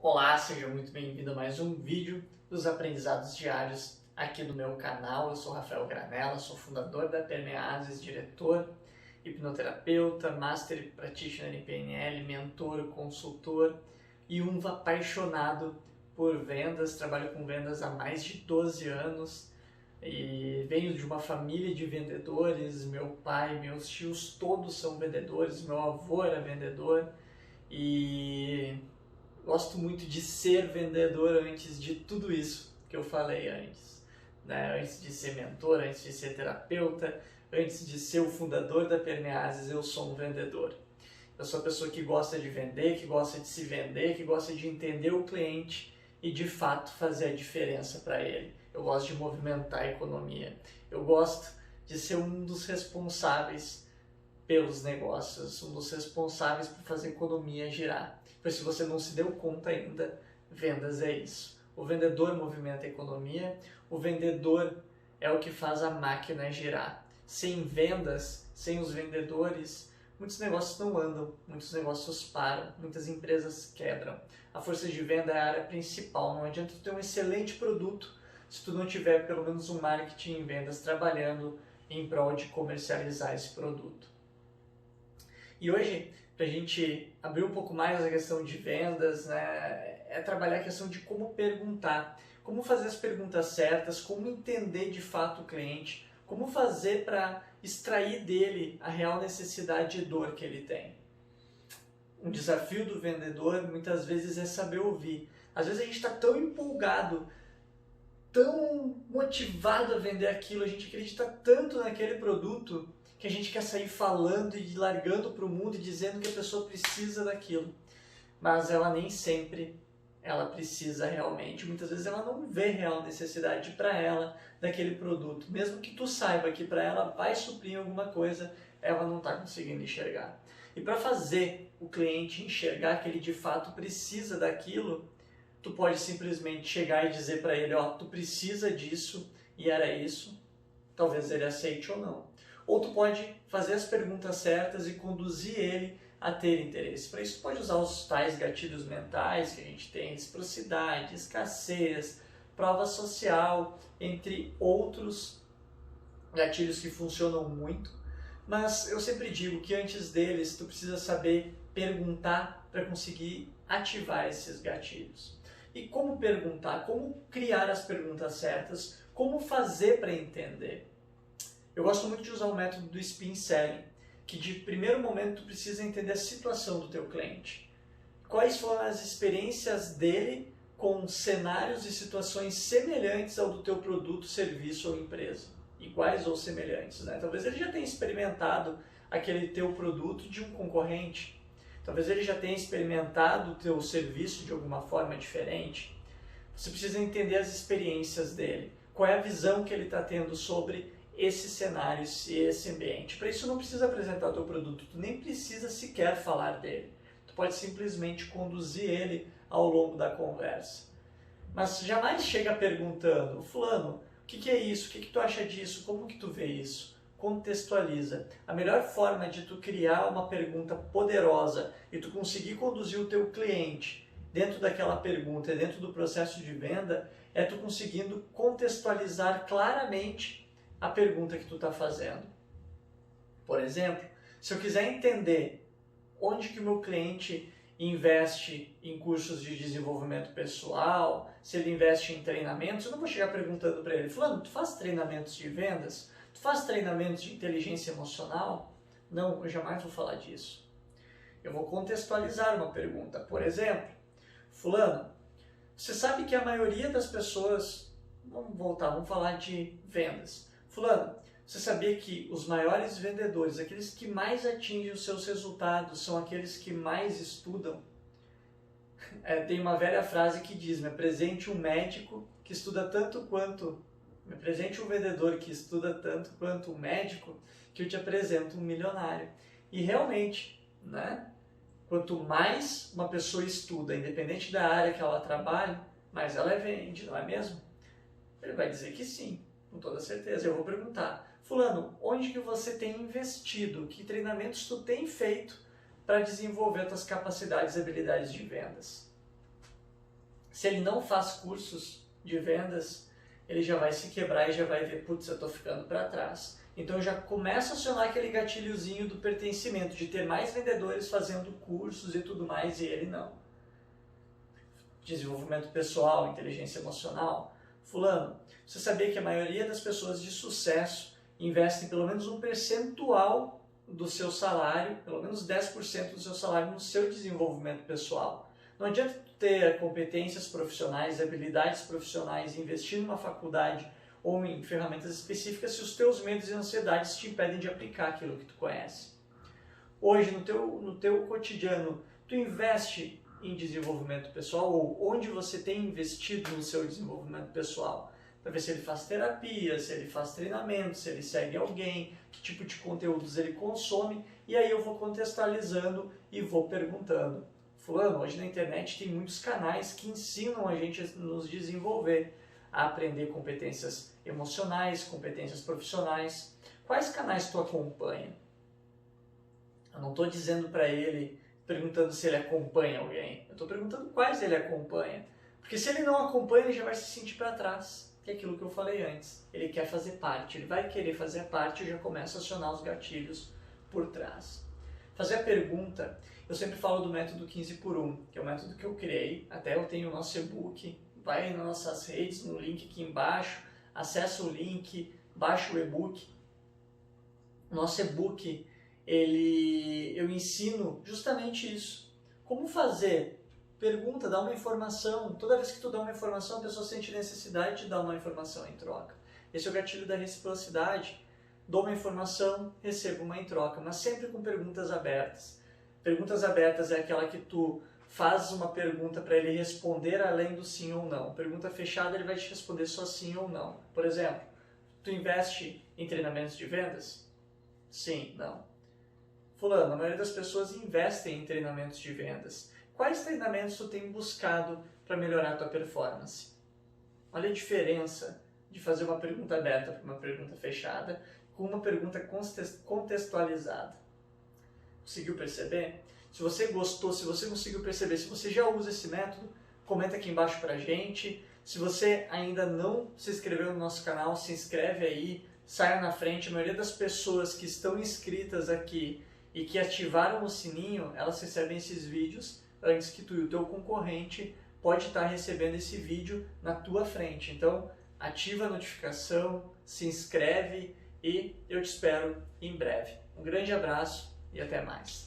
Olá, seja muito bem-vindo a mais um vídeo dos aprendizados diários aqui do meu canal. Eu sou Rafael Granella, sou fundador da Permeases, diretor, hipnoterapeuta, Master Practitioner em PNL, mentor, consultor e um apaixonado por vendas. Trabalho com vendas há mais de 12 anos e venho de uma família de vendedores. Meu pai, meus tios, todos são vendedores, meu avô era vendedor e gosto muito de ser vendedor antes de tudo isso que eu falei antes, né? Antes de ser mentor, antes de ser terapeuta, antes de ser o fundador da Permeases, eu sou um vendedor. Eu sou a pessoa que gosta de vender, que gosta de se vender, que gosta de entender o cliente e de fato fazer a diferença para ele. Eu gosto de movimentar a economia. Eu gosto de ser um dos responsáveis pelos negócios, um dos responsáveis por fazer a economia girar. Pois se você não se deu conta ainda, vendas é isso. O vendedor movimenta a economia, o vendedor é o que faz a máquina girar. Sem vendas, sem os vendedores, muitos negócios não andam, muitos negócios param, muitas empresas quebram. A força de venda é a área principal, não adianta tu ter um excelente produto se tu não tiver pelo menos um marketing em vendas trabalhando em prol de comercializar esse produto. E hoje, para a gente abrir um pouco mais a questão de vendas, né, é trabalhar a questão de como perguntar, como fazer as perguntas certas, como entender de fato o cliente, como fazer para extrair dele a real necessidade e dor que ele tem. Um desafio do vendedor muitas vezes é saber ouvir. Às vezes a gente está tão empolgado, tão motivado a vender aquilo, a gente acredita tanto naquele produto que a gente quer sair falando e largando para o mundo e dizendo que a pessoa precisa daquilo. Mas ela nem sempre ela precisa realmente. Muitas vezes ela não vê real necessidade para ela daquele produto. Mesmo que tu saiba que para ela vai suprir alguma coisa, ela não está conseguindo enxergar. E para fazer o cliente enxergar que ele de fato precisa daquilo, tu pode simplesmente chegar e dizer para ele, ó, tu precisa disso e era isso. Talvez ele aceite ou não. Ou tu pode fazer as perguntas certas e conduzir ele a ter interesse. Para isso tu pode usar os tais gatilhos mentais que a gente tem, reciprocidade, escassez, prova social, entre outros gatilhos que funcionam muito. Mas eu sempre digo que antes deles tu precisa saber perguntar para conseguir ativar esses gatilhos. E como perguntar, como criar as perguntas certas, como fazer para entender. Eu gosto muito de usar o método do Spin Selling, que de primeiro momento tu precisa entender a situação do teu cliente. Quais foram as experiências dele com cenários e situações semelhantes ao do teu produto, serviço ou empresa. Iguais ou semelhantes, né? Talvez ele já tenha experimentado aquele teu produto de um concorrente. Talvez ele já tenha experimentado o teu serviço de alguma forma diferente. Você precisa entender as experiências dele. Qual é a visão que ele está tendo sobre esses cenários e esse ambiente. Para isso não precisa apresentar o teu produto, tu nem precisa sequer falar dele. Tu pode simplesmente conduzir ele ao longo da conversa. Mas jamais chega perguntando, fulano, o que é isso? O que tu acha disso? Como que tu vê isso? Contextualiza. A melhor forma de tu criar uma pergunta poderosa e tu conseguir conduzir o teu cliente dentro daquela pergunta, dentro do processo de venda, é tu conseguindo contextualizar claramente a pergunta que tu está fazendo. Por exemplo, se eu quiser entender onde que o meu cliente investe em cursos de desenvolvimento pessoal, se ele investe em treinamentos, eu não vou chegar perguntando para ele, fulano, tu faz treinamentos de vendas? Tu faz treinamentos de inteligência emocional? Não, eu jamais vou falar disso. Eu vou contextualizar uma pergunta. Por exemplo, fulano, você sabe que a maioria das pessoas, vamos falar de vendas. Fulano, você sabia que os maiores vendedores, aqueles que mais atingem os seus resultados, são aqueles que mais estudam? Tem uma velha frase que diz, me apresente um médico que estuda tanto quanto, me apresente um vendedor que estuda tanto quanto um médico, que eu te apresento um milionário. E realmente, né? Quanto mais uma pessoa estuda, independente da área que ela trabalha, mais ela vende, não é mesmo? Ele vai dizer que sim. Com toda certeza. Eu vou perguntar, fulano, onde que você tem investido? Que treinamentos tu tem feito para desenvolver as tuas capacidades e habilidades de vendas? Se ele não faz cursos de vendas, ele já vai se quebrar e já vai ver, putz, eu estou ficando para trás. Então já começa a acionar aquele gatilhozinho do pertencimento, de ter mais vendedores fazendo cursos e tudo mais, e ele não. Desenvolvimento pessoal, inteligência emocional. Fulano, você sabia que a maioria das pessoas de sucesso investem pelo menos um percentual do seu salário, pelo menos 10% do seu salário no seu desenvolvimento pessoal. Não adianta ter competências profissionais, habilidades profissionais, investir numa faculdade ou em ferramentas específicas se os teus medos e ansiedades te impedem de aplicar aquilo que tu conhece. Hoje, no teu cotidiano, tu investe em desenvolvimento pessoal ou onde você tem investido no seu desenvolvimento pessoal? Para ver se ele faz terapia, se ele faz treinamento, se ele segue alguém, que tipo de conteúdos ele consome, e aí eu vou contextualizando e vou perguntando. Fulano, hoje na internet tem muitos canais que ensinam a gente a nos desenvolver, a aprender competências emocionais, competências profissionais. Quais canais tu acompanha? Eu não estou dizendo para ele, perguntando se ele acompanha alguém. Eu estou perguntando quais ele acompanha. Porque se ele não acompanha, ele já vai se sentir para trás. Que é aquilo que eu falei antes. Ele quer fazer parte, ele vai querer fazer parte e já começa a acionar os gatilhos por trás. Fazer a pergunta, eu sempre falo do método 15 por 1, que é o método que eu criei. Até eu tenho o nosso e-book. Vai nas nossas redes, no link aqui embaixo, acessa o link, baixa o e-book. O nosso e-book, eu ensino justamente isso. Como fazer? Pergunta, dá uma informação. Toda vez que tu dá uma informação, a pessoa sente necessidade de dar uma informação em troca. Esse é o gatilho da reciprocidade. Dou uma informação, recebo uma em troca, mas sempre com perguntas abertas. Perguntas abertas é aquela que tu faz uma pergunta para ele responder além do sim ou não. Pergunta fechada, ele vai te responder só sim ou não. Por exemplo, tu investe em treinamentos de vendas? Sim, não. Fulano, a maioria das pessoas investem em treinamentos de vendas. Quais treinamentos tu tem buscado para melhorar a tua performance? Olha a diferença de fazer uma pergunta aberta para uma pergunta fechada com uma pergunta contextualizada. Conseguiu perceber? Se você gostou, se você conseguiu perceber, se você já usa esse método, comenta aqui embaixo pra gente. Se você ainda não se inscreveu no nosso canal, se inscreve aí, saia na frente. A maioria das pessoas que estão inscritas aqui e que ativaram o sininho, elas recebem esses vídeos antes que tu e o teu concorrente pode estar recebendo esse vídeo na tua frente. Então, ativa a notificação, se inscreve e eu te espero em breve. Um grande abraço e até mais.